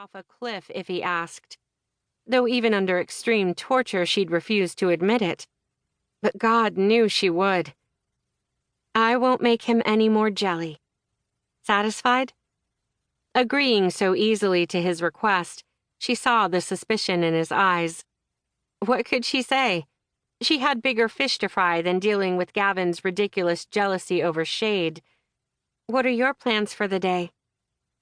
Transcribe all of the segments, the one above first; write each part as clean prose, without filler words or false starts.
off a cliff if he asked, though even under extreme torture she'd refuse to admit it. But God knew she would. I won't make him any more jelly. Satisfied? Agreeing so easily to his request, she saw the suspicion in his eyes. What could she say? She had bigger fish to fry than dealing with Gavin's ridiculous jealousy over shade. What are your plans for the day?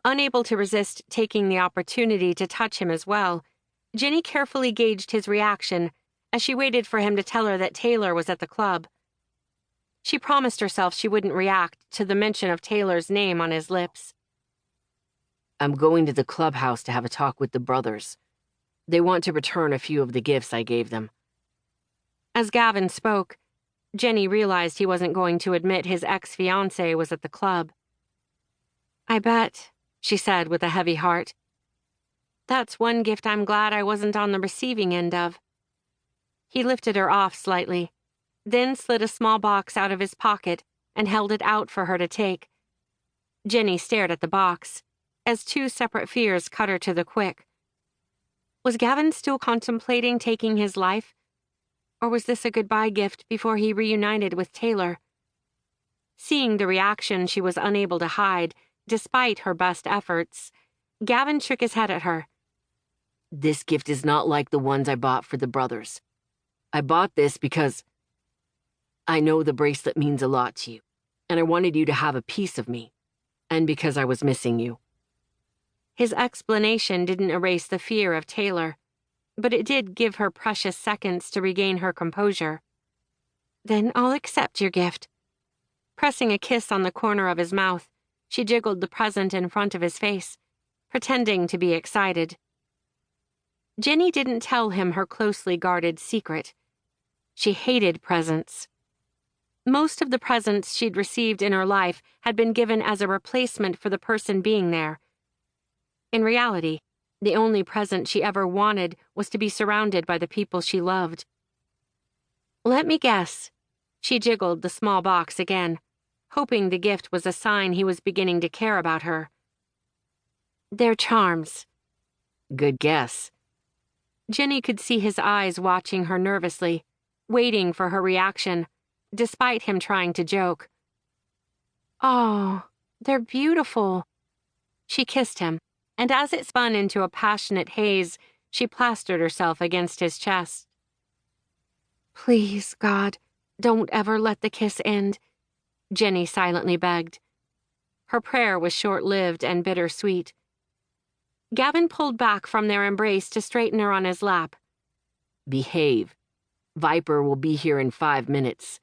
Unable to resist taking the opportunity to touch him as well, Ginny carefully gauged his reaction as she waited for him to tell her that Taylor was at the club. She promised herself she wouldn't react to the mention of Taylor's name on his lips. I'm going to the clubhouse to have a talk with the brothers. They want to return a few of the gifts I gave them. As Gavin spoke, Jenny realized he wasn't going to admit his ex-fiancé was at the club. I bet, she said with a heavy heart. That's one gift I'm glad I wasn't on the receiving end of. He lifted her off slightly, then slid a small box out of his pocket and held it out for her to take. Jenny stared at the box, as two separate fears cut her to the quick. Was Gavin still contemplating taking his life? Or was this a goodbye gift before he reunited with Taylor? Seeing the reaction she was unable to hide, despite her best efforts, Gavin shook his head at her. This gift is not like the ones I bought for the brothers. I bought this because I know the bracelet means a lot to you, and I wanted you to have a piece of me, and because I was missing you. His explanation didn't erase the fear of Taylor, but it did give her precious seconds to regain her composure. Then I'll accept your gift. Pressing a kiss on the corner of his mouth, she jiggled the present in front of his face, pretending to be excited. Jenny didn't tell him her closely guarded secret. She hated presents. Most of the presents she'd received in her life had been given as a replacement for the person being there. In reality, the only present she ever wanted was to be surrounded by the people she loved. Let me guess. She jiggled the small box again, hoping the gift was a sign he was beginning to care about her. They're charms. Good guess. Jenny could see his eyes watching her nervously, waiting for her reaction, despite him trying to joke. Oh, they're beautiful. She kissed him, and as it spun into a passionate haze, she plastered herself against his chest. Please, God, don't ever let the kiss end, Jenny silently begged. Her prayer was short-lived and bittersweet. Gavin pulled back from their embrace to straighten her on his lap. Behave. Viper will be here in 5 minutes.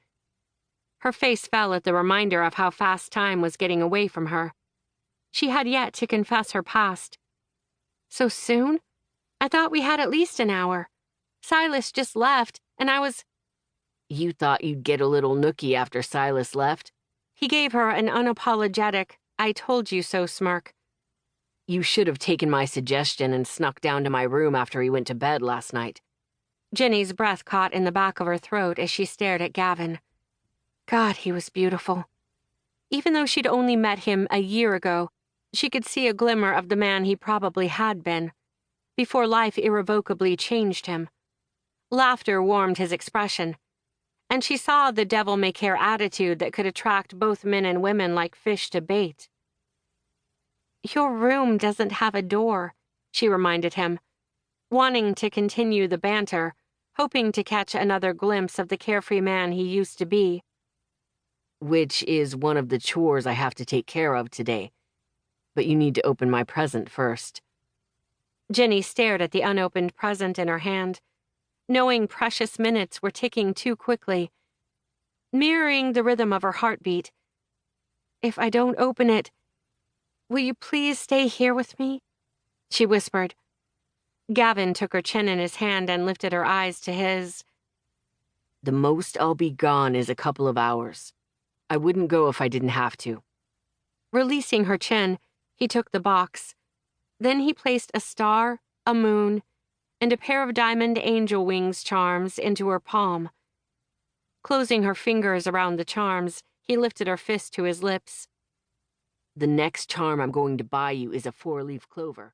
Her face fell at the reminder of how fast time was getting away from her. She had yet to confess her past. So soon? I thought we had at least an hour. Silas just left, and I was... You thought you'd get a little nookie after Silas left? He gave her an unapologetic, I told you so smirk. You should have taken my suggestion and snuck down to my room after he went to bed last night. Jenny's breath caught in the back of her throat as she stared at Gavin. God, he was beautiful. Even though she'd only met him a year ago, she could see a glimmer of the man he probably had been, before life irrevocably changed him. Laughter warmed his expression, and she saw the devil-may-care attitude that could attract both men and women like fish to bait. Your room doesn't have a door, she reminded him, wanting to continue the banter, hoping to catch another glimpse of the carefree man he used to be. Which is one of the chores I have to take care of today. But you need to open my present first. Jenny stared at the unopened present in her hand, knowing precious minutes were ticking too quickly, mirroring the rhythm of her heartbeat. If I don't open it, will you please stay here with me? She whispered. Gavin took her chin in his hand and lifted her eyes to his. The most I'll be gone is a couple of hours. I wouldn't go if I didn't have to. Releasing her chin, he took the box. Then he placed a star, a moon, and a pair of diamond angel wings charms into her palm. Closing her fingers around the charms, he lifted her fist to his lips. The next charm I'm going to buy you is a 4-leaf clover.